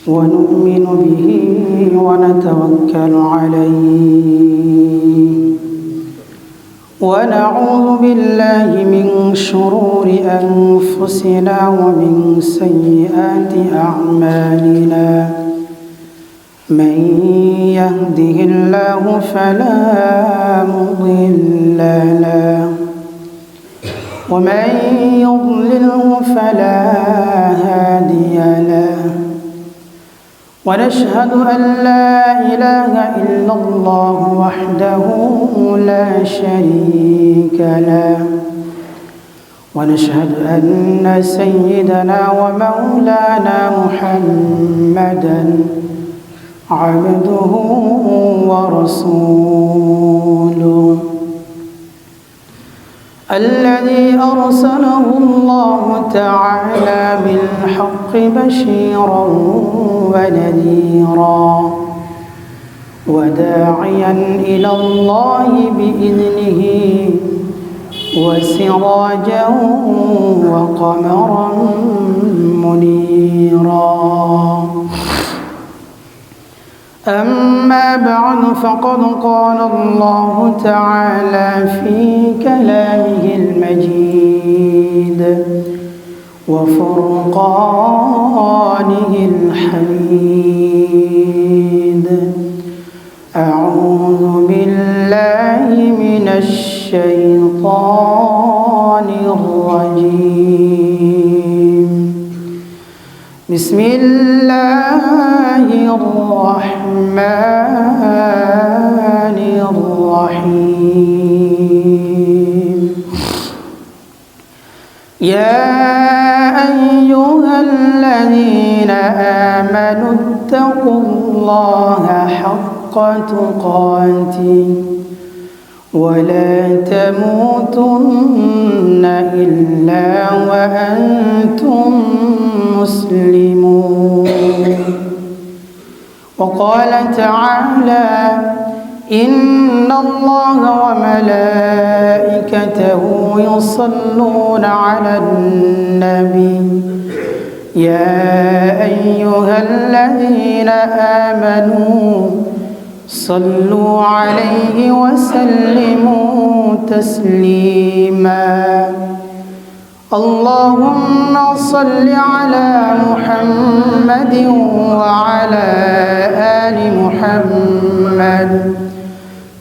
ونؤمن به ونتوكل عليه ونعوذ بالله من شرور أنفسنا ومن سيئات أعمالنا من يهده الله فلا مضل له ومن يضلله فلا هادي له ونشهد أن لا إله إلا الله وحده لا شريك له ونشهد أن سيدنا ومولانا محمدا عبده ورسوله الذي أرسله الله تعالى بالحق بشيرا ونذيرا وداعيا إلى الله بإذنه وسراجا وقمرا منيرا أما بعد فقد قال الله تعالى في كلامه المجيد وفرقانه الحميد أعوذ بالله من الشيطان الرجيم بسم الله الرحمن الرحيم يا أيها الذين آمنوا اتقوا الله حق تقاته ولا تموتن إلا وأنتم مسلمون وقال تعالى إن الله وملائكته يصلون على النبي يا أيها الذين آمنوا صلوا عليه وسلموا تسليما اللهم صل على محمد وعلى آل محمد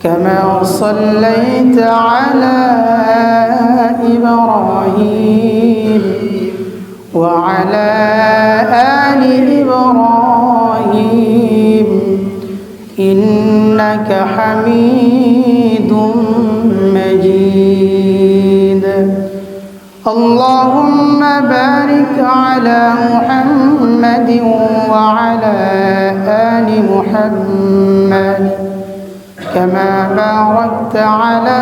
كما صليت على إبراهيم وعلى آل إبراهيم إنك حميد مجيد اللهم بارك على محمد وعلى آل محمد كما باركت على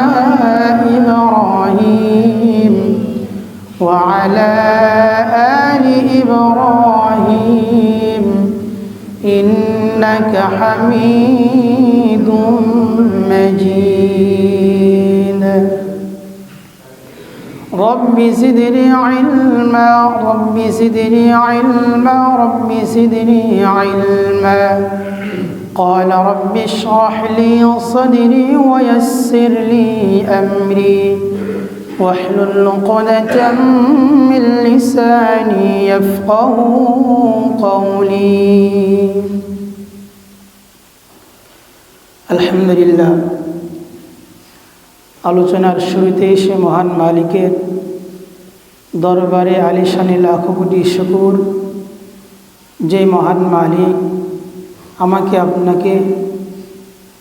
إبراهيم وعلى آل إبراهيم إنك حميد مجيد رب زدني علما رب زدني علما رب زدني علما قال رب اشرح لي صدري ويسر لي أمري واحلل عقدة من لساني يفقه قولي الحمد لله আলোচনার শুরুতে এসে মহান মালিকের দরবারে আলিশানে লাখো কোটি শুকর যে মহান মালিক আমাকে আপনাকে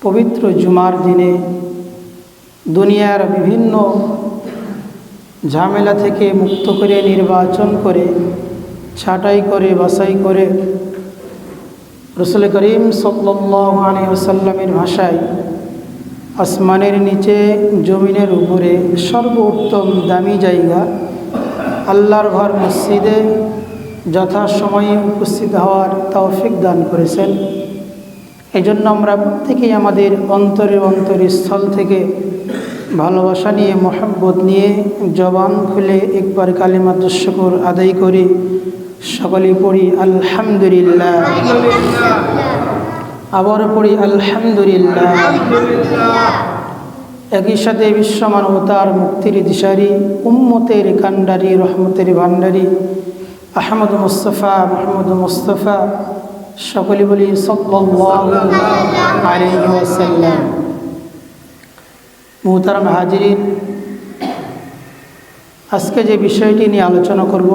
পবিত্র জুমার দিনে দুনিয়ার বিভিন্ন ঝামেলা থেকে মুক্ত করে নির্বাচন করে ছাঁটাই করে বাছাই করে রাসূল করিম সাল্লাল্লাহু আলাইহি ওয়াসাল্লামের ভাষায় আসমানের নিচে জমিনের উপরে সর্বোত্তম দামি জায়গা আল্লাহর ঘর মসজিদে যথাসময়ে উপস্থিত হওয়ার তৌফিক দান করেছেন। এই জন্য আমরা প্রত্যেকেই আমাদের অন্তরস্থল থেকে ভালোবাসা নিয়ে মোহাব্বত নিয়ে জবান খুলে একবার কালিমাতুশ শুকর আদায় করি সকলেই পড়ি আলহামদুলিল্লাহ। আবার পড়ি আলহামদুলিল্লাহ। একই সাথে বিশ্ব মানবতার মুক্তির দিশারি, উম্মতের কান্ডারি, রহমতের ভান্ডারি আহমদ মুস্তফা মোহাম্মদ মুস্তফা সকলে বলি সাল্লাল্লাহু আলাইহি ওয়াসাল্লাম। মুহতারাম হাজিরিন, আজকে যে বিষয়টি নিয়ে আলোচনা করব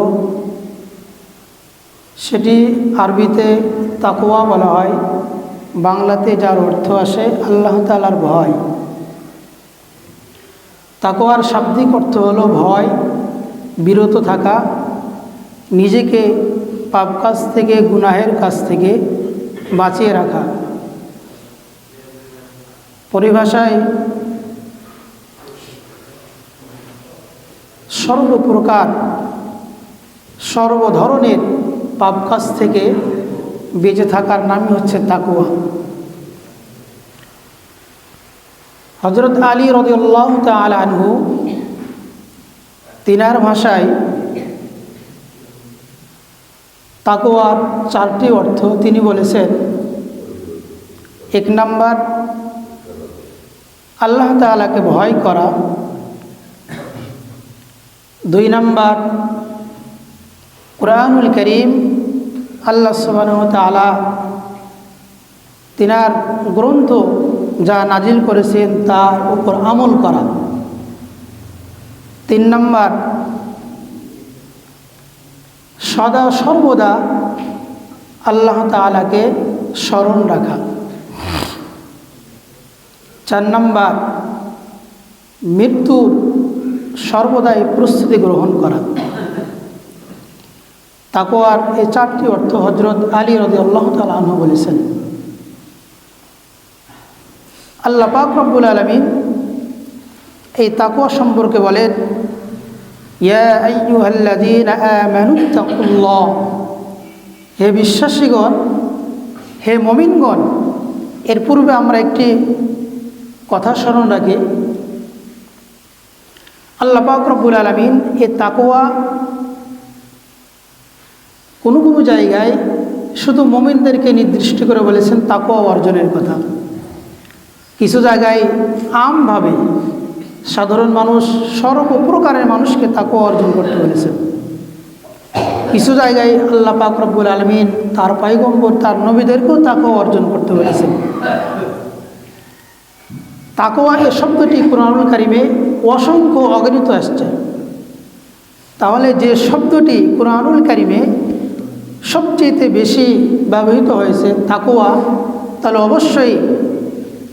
সেটি আরবিতে তাকওয়া বলা হয়, বাংলাতে যার অর্থ আসে আল্লাহ তাআলার ভয়। তাকওয়ার শাব্দিক অর্থ হলো ভয়, বিরত থাকা, নিজেকে পাপ কাজ থেকে, গুনাহের কাজ থেকে বাঁচিয়ে রাখা। পরিভাষায় সর্বপ্রকার সর্ব ধরনের পাপ কাজ থেকে বেঁচে থাকার নামই হচ্ছে তাকওয়া। হযরত আলী রাদিয়াল্লাহু তাআলা আনহু তিনার ভাষায় তাকওয়ার 4টি অর্থ তিনি বলেছেন। 1 নাম্বার আল্লাহ তাআলাকে ভয় করা, 2 নাম্বার কুরআনুল কারীম, আল্লাহ সুবহানাহু ওয়া তাআলা তিনার গ্রন্থ যা নাজিল করেছেন তার উপর আমল করা, 3 নাম্বার সদা সর্বদা আল্লাহ তাআলাকে স্মরণ রাখা, 4 নাম্বার মৃত্যুর সর্বদাই প্রস্তুতি গ্রহণ করা। তাকওয়ার এই 4টি অর্থ হযরত আলী রাদিয়াল্লাহু তাআলা আনহু বলেছেন। আল্লাহ পাক রব্বুল আলামিন এই তাকওয়া সম্পর্কে বলেন, ইয়া আইয়ুহাল্লাযীনা আমানুত্তাকুল্লাহ, হে বিশ্বাসীগণ, হে মুমিনগণ। এর পূর্বে আমরা একটি কথা স্মরণ রাখি। আল্লাহ পাক রব্বুল আলামিন এই তাকওয়া কোনো কোনো জায়গায় শুধু মুমিনদেরকে নির্দিষ্ট করে বলেছেন তাকওয়া অর্জনের কথা। কিছু জায়গায় আমভাবে সাধারণ মানুষ, সর্বপ্রকারের মানুষকে তাকওয়া অর্জন করতে বলেছেন। কিছু জায়গায় আল্লাহ পাক রব্বুল আলামিন তার পয়গম্বর, তার নবীদেরকেও তাকওয়া অর্জন করতে বলেছেন। তাকওয়া এই শব্দটি কুরআনুল কারীমে অসংখ্য অগণিত আসছে। তাহলে যে শব্দটি কুরআনুল কারীমে সবচেয়ে বেশি ব্যবহৃত হয়েছে তাকওয়া, তাহলে অবশ্যই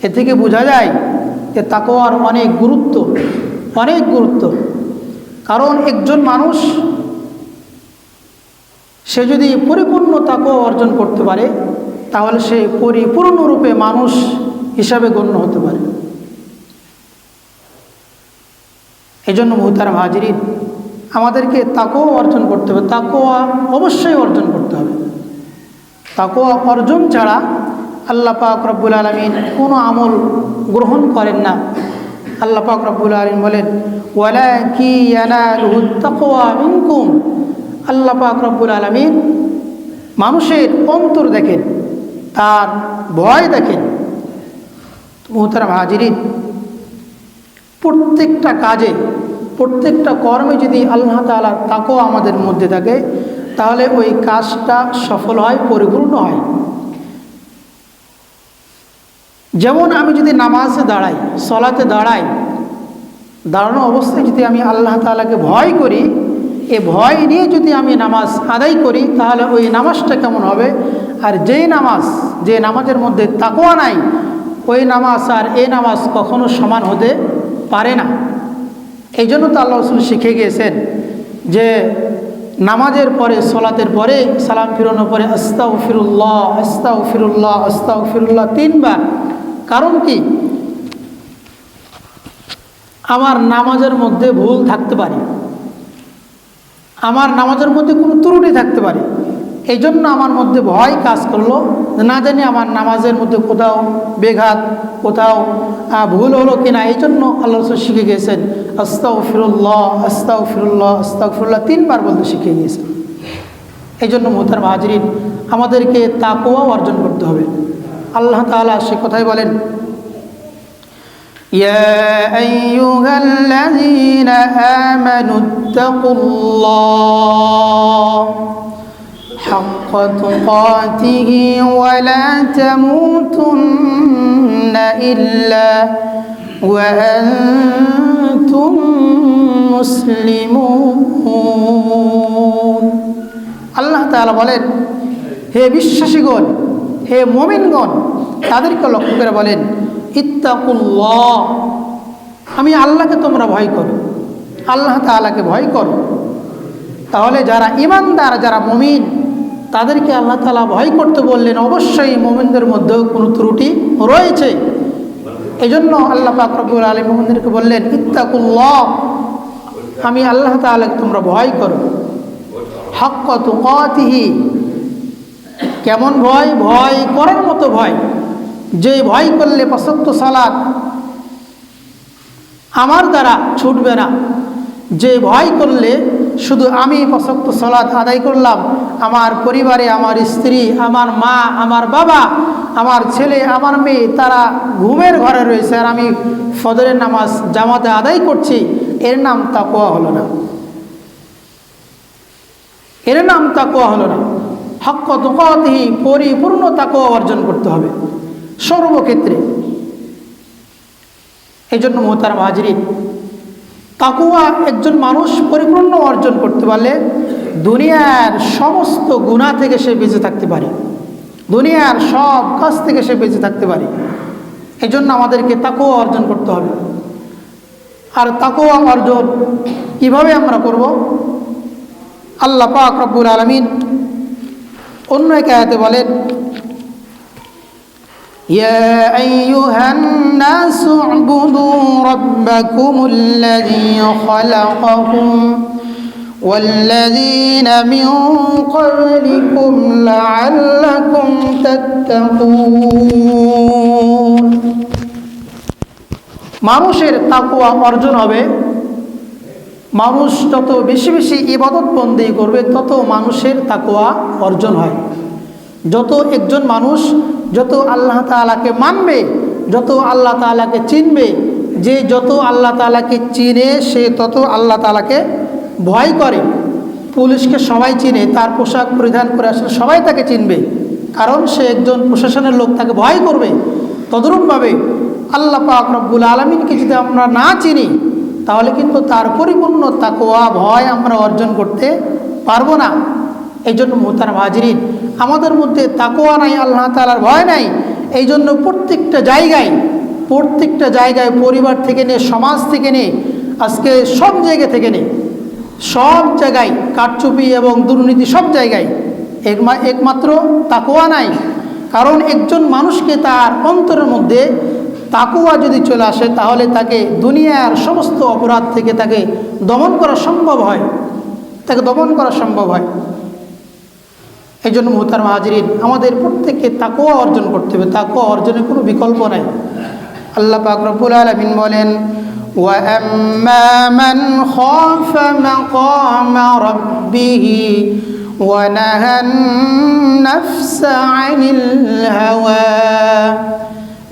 এ থেকে বোঝা যায় যে তাকওয়ার অনেক গুরুত্ব, অনেক গুরুত্ব। কারণ একজন মানুষ সে যদি পরিপূর্ণ তাকওয়া অর্জন করতে পারে তাহলে সে পরিপূর্ণরূপে মানুষ হিসাবে গণ্য হতে পারে। এই জন্য মুহতারাম হাজিরিন, আমাদেরকে তাকওয়া অর্জন করতে হবে, তাকওয়া অবশ্যই অর্জন করতে হবে। তাকওয়া অর্জন ছাড়া আল্লাহ পাক রব্বুল আলামিন কোনো আমল গ্রহণ করেন না। আল্লাহ পাক রব্বুল আলামিন বলেন, ওয়ালাকি ইয়ানালুহুত তাকওয়া মিনকুম। আল্লাহ পাক রব্বুল আলামিন মানুষের অন্তর দেখেন, তার ভয় দেখেন। মুহতারাম হাজিরিন, প্রত্যেকটা কাজে, প্রত্যেকটা কর্মে যদি আল্লাহ তাআলার তাকওয়া আমাদের মধ্যে থাকে তাহলে ওই কাজটা সফল হয়, পরিপূর্ণ হয়। যেমন আমি যদি নামাজে দাঁড়াই, সলাতে দাঁড়াই, দাঁড়ানো অবস্থায় যদি আমি আল্লাহ তাআলাকে ভয় করি, এ ভয় নিয়ে যদি আমি নামাজ আদায় করি তাহলে ওই নামাজটা কেমন হবে। আর যে নামাজের মধ্যে তাকওয়া নাই, ওই নামাজ আর এই নামাজ কখনো সমান হতে পারে না। এই জন্য তো আল্লাহ রাসূল শিখে গিয়েছেন যে নামাজের পরে, সলাতের পরে, সালাম ফিরানোর পরে আস্তাগফিরুল্লাহ আস্তাগফিরুল্লাহ আস্তাগফিরুল্লাহ 3 বার। কারণ কি? আমার নামাজের মধ্যে ভুল থাকতে পারে, আমার নামাজের মধ্যে কোনো ত্রুটি থাকতে পারে। এই জন্য আমার মধ্যে ভয় কাজ করলো, না জানি আমার নামাজের মধ্যে কোথাও বেঘাত, কোথাও ভুল হলো কিনা। এই জন্য আল্লাহ রাসূল শিখে গিয়েছেন আস্তাগফিরুল্লাহ আস্তাগফিরুল্লাহ আস্তাগফিরুল্লাহ 3 বার বলতে শিখে গিয়েছেন। এই জন্য মুহতারাম হাজরিন, আমাদেরকে তাকওয়া অর্জন করতে হবে। আল্লাহ তাআলা সে কথাই বলেন, ইয়া আইয়ুহাল্লাযীনা আমানুত্তাকুল্লাহ হাক্কা তুকাতিহি ওয়া লা তামুতুন্না ইল্লা ওয়া আনতুম মুসলিমুন। আল্লাহ তাআলা বলেন, হে বিশ্বাসীগণ, হে মুমিনগণ, তাদেরকে লক্ষ্য করে বলেন, ইত্তাকুল্লাহ, আমি আল্লাহকে তোমরা ভয় করো, আল্লাহ তাআলাকে ভয় করো। তাহলে যারা ঈমানদার, যারা মুমিন, তাদেরকে আল্লাহ তাআলা ভয় করতে বললেন। অবশ্যই মুমিনদের মধ্যেও কোনো ত্রুটি রয়েছে। এই জন্য আল্লাহ পাক রব্বুল আলামিন মুমিনদেরকে বললেন, ইত্তাকুল্লাহ, আমি আল্লাহ তাআলাকে তোমরা ভয় করো। হাক্কা তুকাতিহি, কেমন ভয়? ভয় করার মতো ভয়, যে ভয় করলে ৫ ওয়াক্ত সালাত আমার দ্বারা ছুটবে না, যে ভয় করলে শুধু আমি ৫ ওয়াক্ত সালাত আদায় করলাম, আমার পরিবারে আমার স্ত্রী, আমার মা, আমার বাবা, আমার ছেলে, আমার মেয়ে তারা ঘুমের ঘরে রয়েছে আর আমি ফজরের নামাজ জামাতে আদায় করছি, এর নাম তাকওয়া হলো না, এর নাম তাকওয়া হলো না। হাক্কা তুকাতিহি, পরিপূর্ণ তাকওয়া অর্জন করতে হবে সর্বক্ষেত্রে। এই জন্য মুহতারাম হাজরিন, তাকওয়া একজন মানুষ পরিপূর্ণ অর্জন করতে পারলে দুনিয়ার সমস্ত গুনাহ থেকে সে বেঁচে থাকতে পারে, দুনিয়ার সব কাজ থেকে সে বেঁচে থাকতে পারে। এই জন্য আমাদেরকে তাকওয়া অর্জন করতে হবে। আর তাকওয়া অর্জন কিভাবে আমরা করব? আল্লাহ পাক রব্বুল আলামিন অন্য এক আয়াতে বলেন, ইয়া আইয়ুহান নাসু উবুদু রাব্বাকুমুল্লাযী খালাকাকুম ওয়াল্লাযীনা মিন ক্বাবলিকুম লাআল্লাকুম তাত্তাকুন। মানুষের তাকওয়া অর্জন হবে, মানুষ যত বেশি বেশি ইবাদত বন্দেগী করবে তত মানুষের তাকওয়া অর্জন হয়। যত একজন মানুষ যত আল্লাহ তাআলাকে মানবে, যত আল্লাহ তাআলাকে চিনবে, যে যত আল্লাহ তাআলাকে চিনে সে তত আল্লাহ তাআলাকে ভয় করে। পুলিশকে সবাই চিনে, তার পোশাক পরিধান করে আসলে সবাই তাকে চিনবে, কারণ সে একজন প্রশাসনের লোক, তাকে ভয় করবে। তদ্রূপভাবে আল্লাহ পাক রব্বুল আলামিনকে যদি আমরা না চিনি তাহলে কিন্তু তার পরিপূর্ণ তাকওয়া ভয় আমরা অর্জন করতে পারবো না। এই জন্য মুহতারাম হাজরিন, আমাদের মধ্যে তাকওয়া নাই, আল্লাহ তাআলার ভয় নাই। এই জন্য প্রত্যেকটা জায়গায় পরিবার থেকে নিয়ে, সমাজ থেকে নিয়ে, আজকে সব জায়গা থেকে নিয়ে, সব জায়গায় কারচুপি এবং দুর্নীতি সব জায়গায়, একমাত্র তাকওয়া নাই। কারণ একজন মানুষকে তার অন্তরের মধ্যে তাকওয়া যদি চলে আসে তাহলে তাকে দুনিয়ার সমস্ত অপরাধ থেকে তাকে দমন করা সম্ভব হয়, এই জন্য মুহতারাম হাজরিন, আমাদের প্রত্যেককে তাকওয়া অর্জন করতে হবে। তাকওয়া অর্জনের কোনো বিকল্প নাই। আল্লাহ পাক রব্বুল আলামিন বলেন, ওয়া আম্মা মান খাফা মাকামা রাব্বিহি ওয়া নাহান নাফসা আনিল হাওয়া।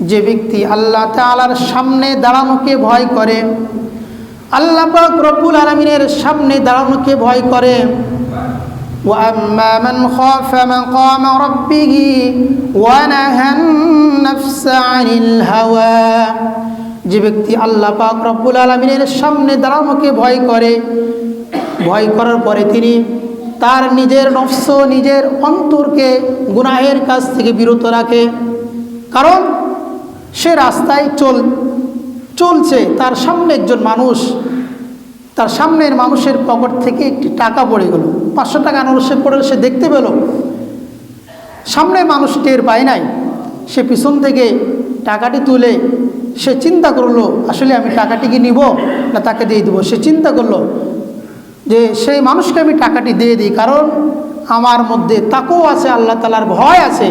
যে ব্যক্তি আল্লাহ তাআলার সামনে দাঁড়ানোকে ভয় করে, আল্লাহ পাক রব্বুল আলামিনের সামনে দাঁড়ানোকে ভয় করে, ওয়া আম্মা মান খাফা মাকামা রাব্বিহি ওয়া নাহান নাফসা আনিল হাওয়া। যে ব্যক্তি আল্লাহ পাক রব্বুল আলামিনের সামনে দাঁড়ানোকে ভয় করে, ভয় করার পরে তিনি তার নিজের নফস, নিজের অন্তরকে গুনাহের কাজ থেকে বিরত রাখে। কারণ সে রাস্তায় চলছে, তার সামনে একজন মানুষ, তার সামনের মানুষের পকেট থেকে একটি টাকা পড়ে গেল, 500 টাকা মানুষে পড়ে, সে দেখতে পেল, সামনে মানুষ টের পায় নাই, সে পিছন থেকে টাকাটি তুলে সে চিন্তা করলো, আসলে আমি টাকাটি কি নিব না তাকে দিয়ে দেবো। সে চিন্তা করলো যে সেই মানুষকে আমি টাকাটি দিয়ে দিই, কারণ আমার মধ্যে তাকওয়া আছে, আল্লাহ তাআলার ভয় আছে।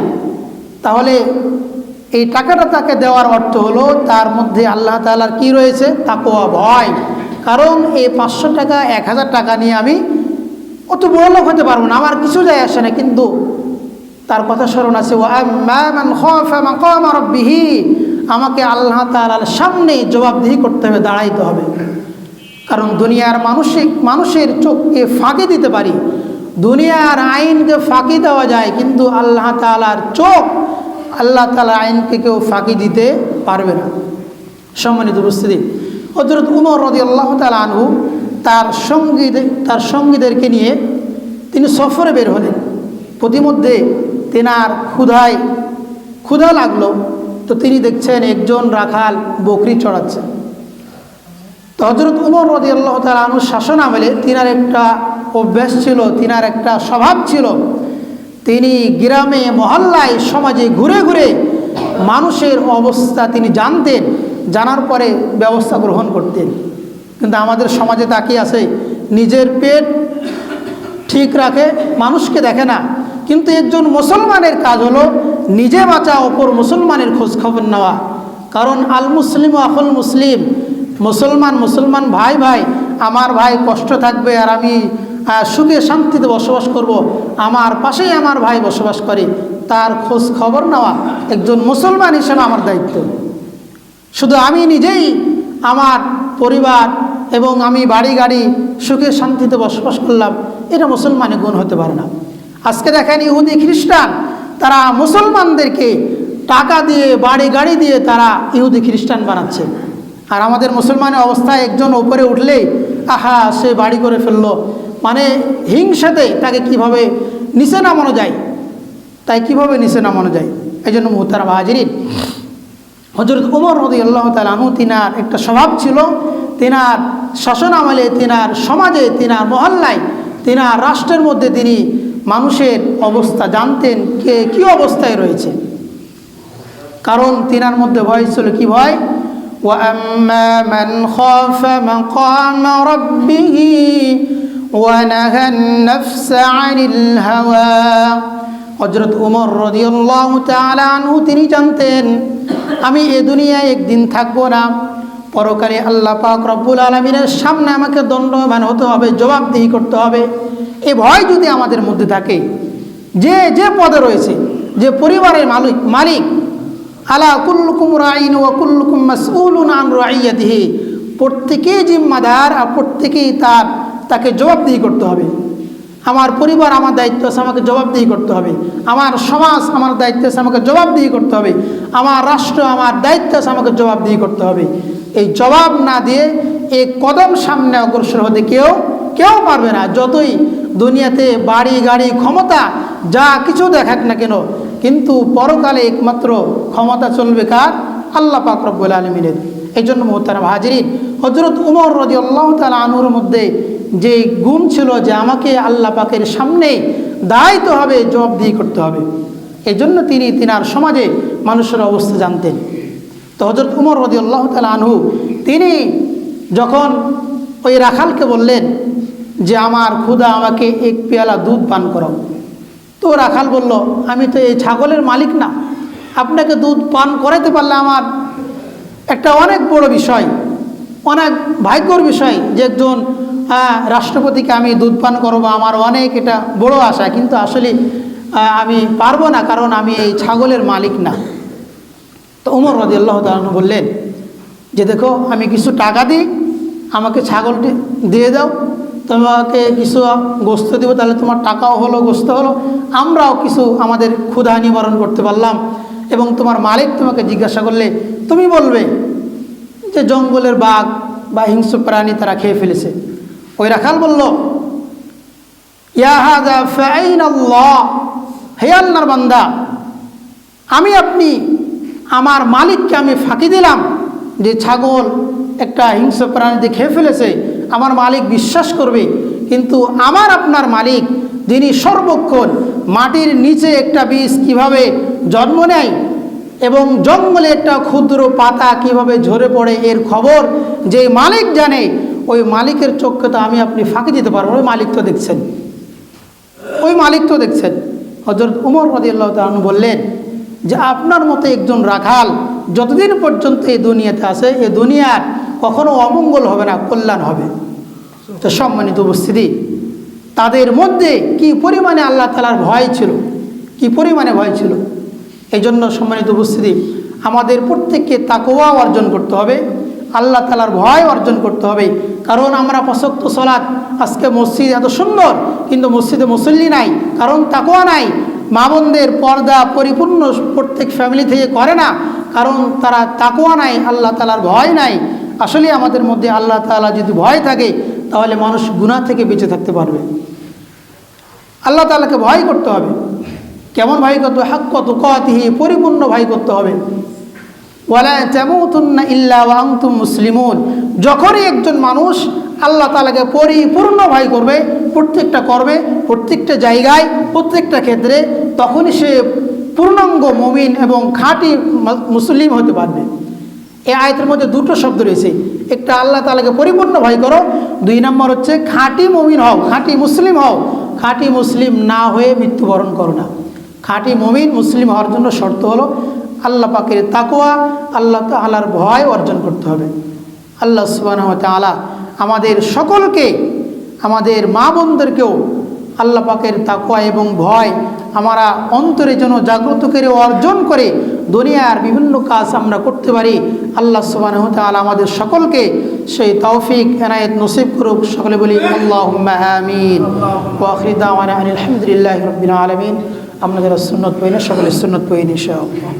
তাহলে এই টাকাটা তাকে দেওয়ার অর্থ হলো তার মধ্যে আল্লাহ তাআলার কি রয়েছে? তাকওয়া, ভয়। কারণ এই 500 টাকা 1000 টাকা নিয়ে আমি অত বড় লোক হতে পারবো না, আমার কিছু যায় আসে না, কিন্তু তার কথা স্মরণ আছে, ও আম্মা মান খাফা মাকাম রাব্বিহি, আমাকে আল্লাহ তাআলার সামনে জবাবদিহি করতে হবে, দাঁড়াইতে হবে। কারণ দুনিয়ার মানুষের চোখকে ফাঁকি দিতে পারি, দুনিয়ার আইনকে ফাঁকি দেওয়া যায়, কিন্তু আল্লাহ তাআলার চোখ, আল্লাহ তাআলার আইনকে কেউ ফাঁকি দিতে পারবে না। সম্মানিত উপস্থিতি, হযরত উমর রাদিয়াল্লাহু তাআলা আনহু তার সঙ্গীদেরকে নিয়ে তিনি সফরে বের হলেন। প্রতিমধ্যে তেনার ক্ষুধা লাগলো, তো তিনি দেখছেন একজন রাখাল বকরি চড়াচ্ছে। তো হযরত উমর রাদিয়াল্লাহু তাআলা আনহু শাসন আমলে তিনার একটা অভ্যাস ছিল, তিনার একটা স্বভাব ছিল, তিনি গ্রামে মহল্লায় সমাজে ঘুরে ঘুরে মানুষের অবস্থা তিনি জানতেন, জানার পরে ব্যবস্থা গ্রহণ করতেন। কিন্তু আমাদের সমাজে তা কি আছে, নিজের পেট ঠিক রাখে, মানুষকে দেখে না। কিন্তু একজন মুসলমানের কাজ হলো নিজে বাঁচা, অপর মুসলমানের খোঁজ খবর নেওয়া। কারণ আল মুসলিম আখুল মুসলিম, মুসলমান ভাই ভাই, আমার ভাই কষ্ট থাকবে আর আমি সুখে শান্তিতে বসবাস করব, আমার পাশেই আমার ভাই বসবাস করে, তার খোঁজ খবর নেওয়া একজন মুসলমান হিসেবে আমার দায়িত্ব। শুধু আমি নিজেই আমার পরিবার এবং আমি বাড়ি গাড়ি সুখে শান্তিতে বসবাস করলাম, এটা মুসলমানের গুণ হতে পারে না। আজকে দেখেন ইহুদি খ্রিস্টান, তারা মুসলমানদেরকে টাকা দিয়ে বাড়ি গাড়ি দিয়ে তারা ইহুদি খ্রিস্টান বানাচ্ছে। আর আমাদের মুসলমানের অবস্থায় একজন উপরে উঠলেই আহা সে বাড়ি করে ফেললো, মানে হিংসাতে তাকে কিভাবে নিচে নামানো যায়, এই জন্য মুহতারাম হাজিরিন, হযরত উমর রাদিয়াল্লাহু তাআলা আনহু তিনার একটা স্বভাব ছিল, তিনার শাসন আমলে, তিনার সমাজে, তিনার মহল্লায়, তিনার রাষ্ট্রের মধ্যে তিনি মানুষের অবস্থা জানতেন, কে কী অবস্থায় রয়েছে। কারণ তিনার মধ্যে ভয় ছিল, কি ভয়, ওয়া আম্মা মান খাফা মাকাম রাব্বিহি ওয়া নাহান নাফসা আনিল হাওয়া। হযরত উমর রাদিয়াল্লাহু তাআলা আনহু তিনি জানতেন, আমি এ দুনিয়ায় একদিন থাকবো না, পরকালে আল্লাহ পাক রব্বুল আলামিনের সামনে আমাকে দণ্ডবান হতে হবে, জবাবদিহি করতে হবে। এ ভয় যদি আমাদের মধ্যে থাকে, যে পদে রয়েছে, যে পরিবারের মালিক, আলা কুল্লুকুম রাইন ওয়া কুল্লুকুম মাসউলুন আন রাইয়াতিহি, প্রত্যেকেই জিম্মাদার আর প্রত্যেকেই তাকে জবাবদিহি করতে হবে। আমার পরিবার আমার দায়িত্ব আছে, আমাকে জবাবদিহি করতে হবে। আমার সমাজ আমার দায়িত্ব আছে, আমাকে জবাবদিহি করতে হবে। আমার রাষ্ট্র আমার দায়িত্ব আছে, আমাকে জবাবদিহি করতে হবে। এই জবাব না দিয়ে এই কদম সামনে অগ্রসর হতে কেউ পারবে না। যতই দুনিয়াতে বাড়ি গাড়ি ক্ষমতা যা কিছু দেখাক না কেন, কিন্তু পরকালে একমাত্র ক্ষমতা চলবে কার? আল্লাহ পাক রব্বুল আলামিনের। এই জন্য মুহতারাম হাজিরিন, হযরত উমর রাদিয়াল্লাহু তাআলা আনহুর মধ্যে যে গুণ ছিল যে আমাকে আল্লাহ পাকের সামনে দায়িত্ব হবে, জবাবদিহি করতে হবে, এই জন্য তিনি তিনার সমাজে মানুষের অবস্থা জানতেন। তো হযরত উমর রাদিয়াল্লাহু তাআলা আনহু তিনি যখন ওই রাখালকে বললেন যে আমার ক্ষুধা, আমাকে এক পেয়ালা দুধ পান করাও, তো রাখাল বলল, আমি তো এই ছাগলের মালিক না, আপনাকে দুধ পান করাইতে পারলে আমার একটা অনেক বড় বিষয়, অনেক ভাগ্যর বিষয় যে একজন রাষ্ট্রপতিকে আমি দুধ পান করবো, আমার অনেক এটা বড় আশা, কিন্তু আসলে আমি পারবো না, কারণ আমি এই ছাগলের মালিক না। তো উমর রাদিয়াল্লাহু তাআলা বললেন যে দেখো, আমি কিছু টাকা দিই, আমাকে ছাগলটি দিয়ে দাও, তোমাকে কিছু গোস্ত দেবো, তাহলে তোমার টাকাও হলো, গোস্ত হলো, আমরাও কিছু আমাদের ক্ষুধা নিবারণ করতে পারলাম। এবং তোমার মালিক তোমাকে জিজ্ঞাসা করলে তুমি বলবে যে জঙ্গলের বাঘ বা হিংস্র প্রাণী তারা খেয়ে ফেলেছে। ওই রাখাল বলল, ইয়া হাযা ফাইনাল্লাহ, হে আল্লাহর বান্দা, আপনি আমার মালিককে আমি ফাঁকি দিলাম যে ছাগল একটা হিংস্র প্রাণীতে খেয়ে ফেলেছে, আমার মালিক বিশ্বাস করবে, কিন্তু আপনার মালিক যিনি সর্বক্ষণ মাটির নিচে একটা বীজ কিভাবে জন্ম নেয় এবং জঙ্গলে একটা ক্ষুদ্র পাতা কিভাবে ঝরে পড়ে এর খবর যে মালিক জানে, ওই মালিকের চোখকে তো আপনি ফাঁকি দিতে পারবেন, ওই মালিক তো দেখছেন। হযরত উমর রাদিয়াল্লাহু তাআলা আনহু বললেন যে আপনার মতো একজন রাখাল যতদিন পর্যন্ত এই দুনিয়াতে আছে, এই দুনিয়ার কখনো অমঙ্গল হবে না, কল্যাণ হবে। তো সম্মানিত উপস্থিতি, তাদের মধ্যে কি পরিমাণে আল্লাহ তাআলার ভয় ছিল, কি পরিমাণে ভয় ছিল। এই জন্য সম্মানিত উপস্থিতি, আমাদের প্রত্যেককে তাকওয়া অর্জন করতে হবে, আল্লাহ তাআলার ভয় অর্জন করতে হবে। কারণ আমরা ৫ ওয়াক্ত সালাত, আজকে মসজিদ এত সুন্দর কিন্তু মসজিদে মুসল্লি নাই, কারণ তাকওয়া নাই। মা বোনদের পর্দা পরিপূর্ণ প্রত্যেক ফ্যামিলি থেকে করে না, কারণ তারা তাকওয়া নাই, আল্লাহ তাআলার ভয় নাই। আসলে আমাদের মধ্যে আল্লাহ তাআলা যদি ভয় থাকে তাহলে মানুষ গুনাহ থেকে বেঁচে থাকতে পারবে। আল্লাহ তাআলাকে ভয় করতে হবে। কেমন ভয় করতে হবে? হাক্কা তুকাতিহি, পরিপূর্ণ ভয় করতে হবে। ওয়ালা তামুতুন্না ইল্লা ওয়া আনতুম মুসলিমুন। যখনই একজন মানুষ আল্লাহ তাআলাকে পরিপূর্ণ ভয় করবে, প্রত্যেকটা কর্মে, প্রত্যেকটা জায়গায়, প্রত্যেকটা ক্ষেত্রে, তখনই সে পূর্ণাঙ্গ মুমিন এবং খাঁটি মুসলিম হতে পারবে। এই আয়াতের মধ্যে দুটো শব্দ রয়েছে, একটা আল্লাহ তাআলাকে পরিপূর্ণ ভয় করো, 2 নম্বর হচ্ছে খাঁটি মুমিন হও, খাঁটি মুসলিম হও। খাঁটি মুসলিম না হয়ে মৃত্যুবরণ করো না। খাঁটি মুমিন মুসলিম হওয়ার জন্য শর্ত হলো আল্লাহ পাকের তাকওয়া, আল্লাহ তাআলার ভয় অর্জন করতে হবে। আল্লাহ সুবহানাহু ওয়া তাআলা আমাদের সকলকে, আমাদের মা বোনদেরকেও আল্লাহ পাকের তাকওয়া এবং ভয় আমরা অন্তরে যেন জাগ্রত করে অর্জন করে দুনিয়ার বিভিন্ন কাজ আমরা করতে পারি। আল্লাহ সুবহানাহু ওয়া তাআলা আমাদের সকলকে সেই তৌফিক এনায়েত নসিব করুক। সকলে বলি আল্লাহুম্মা আমিন। ওয়া আখিরু দাওয়ানা আলহামদুলিল্লাহি রাব্বিল আলামিন। আমরা যারা সুন্নত পড়ি না সকলে সুন্নত পড়ি ইনশাআল্লাহ।